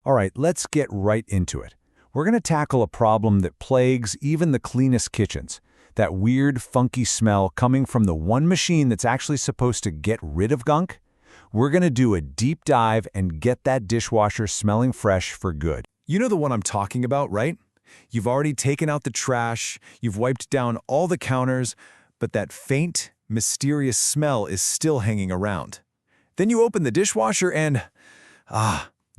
All right, let's get right into it. We're going to tackle a problem that plagues even the cleanest kitchens. That weird, funky smell coming from the one machine that's actually supposed to get rid of gunk. We're going to do a deep dive and get that dishwasher smelling fresh for good. You know the one I'm talking about, right? You've already taken out the trash, you've wiped down all the counters, but that faint, mysterious smell is still hanging around. Then you open the dishwasher and,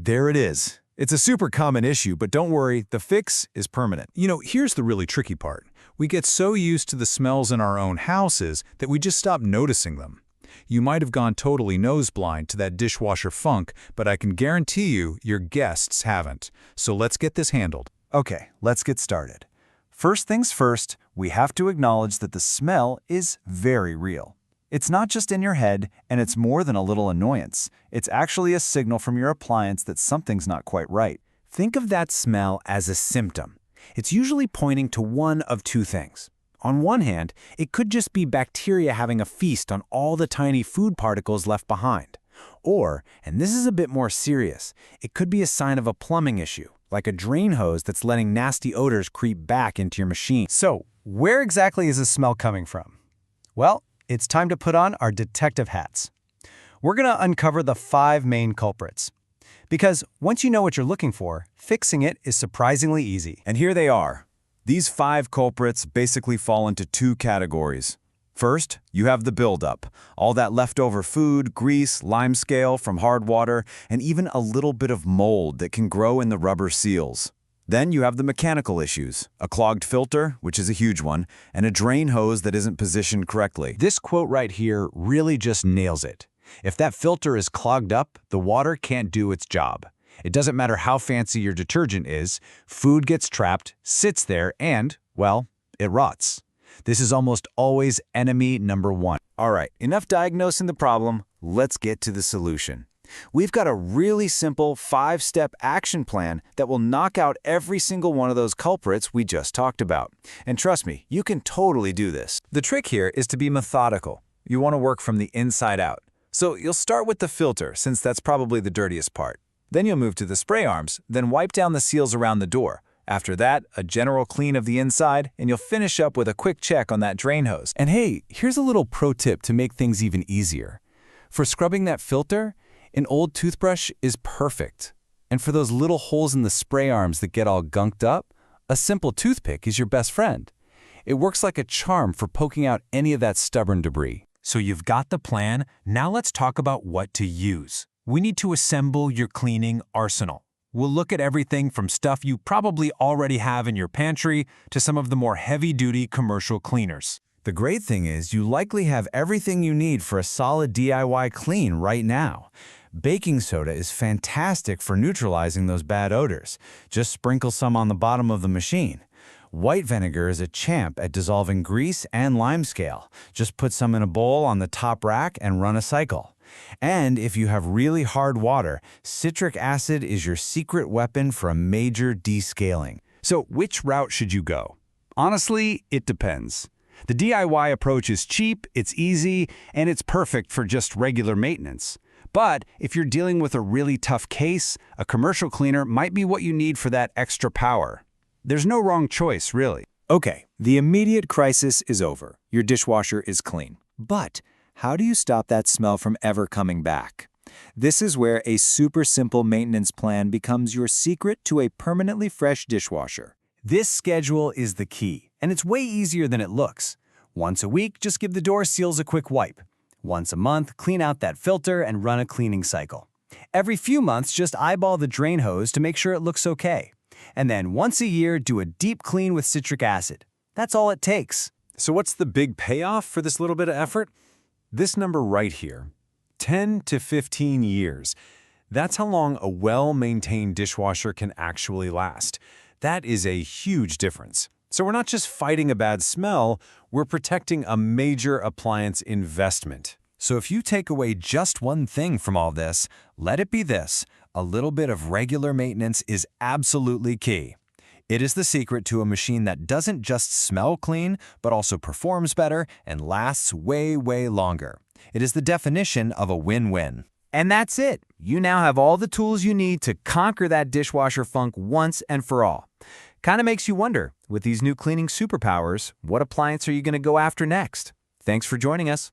there it is. It's a super common issue, but don't worry, the fix is permanent. Here's the really tricky part. We get so used to the smells in our own houses that we just stop noticing them. You might have gone totally nose-blind to that dishwasher funk, but I can guarantee you your guests haven't. So let's get this handled. Okay, let's get started. First things first, we have to acknowledge that the smell is very real. It's not just in your head, and it's more than a little annoyance. It's actually a signal from your appliance that something's not quite right. Think of that smell as a symptom. It's usually pointing to one of two things. On one hand, it could just be bacteria having a feast on all the tiny food particles left behind. Or, and this is a bit more serious, it could be a sign of a plumbing issue, like a drain hose that's letting nasty odors creep back into your machine. So, where exactly is this smell coming from? Well, it's time to put on our detective hats. We're going to uncover the 5 main culprits. Because once you know what you're looking for, fixing it is surprisingly easy. And here they are. These 5 culprits basically fall into 2 categories. First, you have the buildup, all that leftover food, grease, limescale from hard water, and even a little bit of mold that can grow in the rubber seals. Then you have the mechanical issues, a clogged filter, which is a huge one, and a drain hose that isn't positioned correctly. This quote right here really just nails it. If that filter is clogged up, the water can't do its job. It doesn't matter how fancy your detergent is, food gets trapped, sits there, and, well, it rots. This is almost always enemy number 1. All right, enough diagnosing the problem, let's get to the solution. We've got a really simple 5-step action plan that will knock out every single one of those culprits we just talked about. And trust me, you can totally do this. The trick here is to be methodical. You want to work from the inside out. So you'll start with the filter, since that's probably the dirtiest part. Then you'll move to the spray arms, then wipe down the seals around the door. After that, a general clean of the inside, and you'll finish up with a quick check on that drain hose. And hey, here's a little pro tip to make things even easier. For scrubbing that filter, an old toothbrush is perfect. And for those little holes in the spray arms that get all gunked up, a simple toothpick is your best friend. It works like a charm for poking out any of that stubborn debris. So you've got the plan, now let's talk about what to use. We need to assemble your cleaning arsenal. We'll look at everything from stuff you probably already have in your pantry to some of the more heavy-duty commercial cleaners. The great thing is you likely have everything you need for a solid DIY clean right now. Baking soda is fantastic for neutralizing those bad odors. Just sprinkle some on the bottom of the machine. White vinegar is a champ at dissolving grease and limescale. Just put some in a bowl on the top rack and run a cycle. And if you have really hard water, citric acid is your secret weapon for a major descaling. So which route should you go? Honestly, it depends. The DIY approach is cheap, it's easy, and it's perfect for just regular maintenance. But if you're dealing with a really tough case, a commercial cleaner might be what you need for that extra power. There's no wrong choice, really. Okay, the immediate crisis is over. Your dishwasher is clean. But how do you stop that smell from ever coming back? This is where a super simple maintenance plan becomes your secret to a permanently fresh dishwasher. This schedule is the key, and it's way easier than it looks. Once a week, just give the door seals a quick wipe. Once a month, clean out that filter and run a cleaning cycle. Every few months, just eyeball the drain hose to make sure it looks okay. And then once a year, do a deep clean with citric acid. That's all it takes. So what's the big payoff for this little bit of effort? This number right here, 10 to 15 years. That's how long a well-maintained dishwasher can actually last. That is a huge difference. So we're not just fighting a bad smell, we're protecting a major appliance investment. So if you take away just one thing from all this, let it be this: a little bit of regular maintenance is absolutely key. It is the secret to a machine that doesn't just smell clean, but also performs better and lasts way, way longer. It is the definition of a win-win. And that's it. You now have all the tools you need to conquer that dishwasher funk once and for all. Kind of makes you wonder, with these new cleaning superpowers, what appliance are you going to go after next? Thanks for joining us.